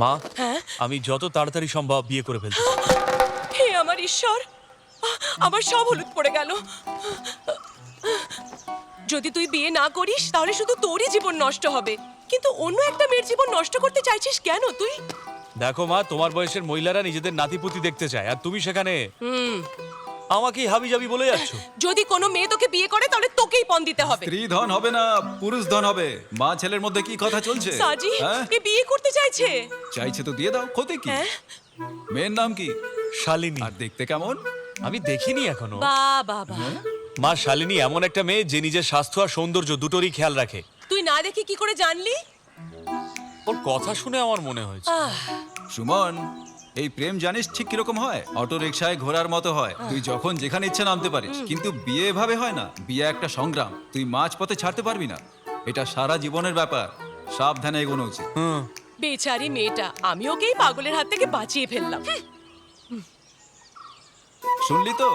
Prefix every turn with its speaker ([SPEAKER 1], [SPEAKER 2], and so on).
[SPEAKER 1] মা,
[SPEAKER 2] হ্যাঁ?
[SPEAKER 1] আমি যত তাড়াতাড়ি সম্ভব বিয়ে করে ফেলতে চাই।
[SPEAKER 2] হে আমার ঈশ্বর, আমার সব হলুদ পড়ে গেল। যদি তুই বিয়ে না করিস তাহলে শুধু তোরই জীবন নষ্ট হবে, কিন্তু অন্য একটা মেয়ের জীবন নষ্ট করতে চাইছিস কেন তুই?
[SPEAKER 1] দেখো মা, তোমার বয়সের মহিলারা নিজেদের নাতিপুতি দেখতে চায়, আর তুমি সেখানে আমাকেই হাবি যাবি বলে যাচ্ছ।
[SPEAKER 2] যদি কোনো মেয়ে তোকে বিয়ে করে তাহলে তোকেই পণ দিতে হবে।
[SPEAKER 3] স্ত্রী ধন হবে না, পুরুষ ধন হবে। মা ছেলের মধ্যে কি কথা চলছে?
[SPEAKER 2] সাজি,
[SPEAKER 3] হ্যাঁ?
[SPEAKER 2] এ বিয়ে করতে চাইছে।
[SPEAKER 3] চাইছে তো দিয়ে দাও, ক্ষতি কি?
[SPEAKER 2] হ্যাঁ?
[SPEAKER 3] মেয়ের নাম কি?
[SPEAKER 1] শালিনী।
[SPEAKER 3] আর দেখতে কেমন?
[SPEAKER 1] আমি দেখিনি এখনো।
[SPEAKER 2] বাবা,
[SPEAKER 1] মা, শালিনী এমন একটা মেয়ে যে নিজের স্বাস্থ্য আর সৌন্দর্য দুটোরই খেয়াল রাখে।
[SPEAKER 2] তুই না দেখে কি করে জানলি?
[SPEAKER 1] ওর কথা শুনে আমার মনে হয়েছে।
[SPEAKER 3] সুমন, এই প্রেম জানিস ঠিক কিরকম হয়? অটো রিকশায় ঘোরার মতো হয়, তুই যখন যেখানে ইচ্ছে নামতে পারিস। কিন্তু বিয়ে এভাবে হয় না। বিয়ে একটা সংগ্রাম, তুই মাঝ পথে ছাড়তে পারবি না। এটা সারা জীবনের ব্যাপার, সাবধানে এগোনো উচিত।
[SPEAKER 2] বেচারি মেয়েটা, আমি ওকে এই পাগলের হাত থেকে বাঁচিয়ে ফেললাম।
[SPEAKER 3] শুনলি তো?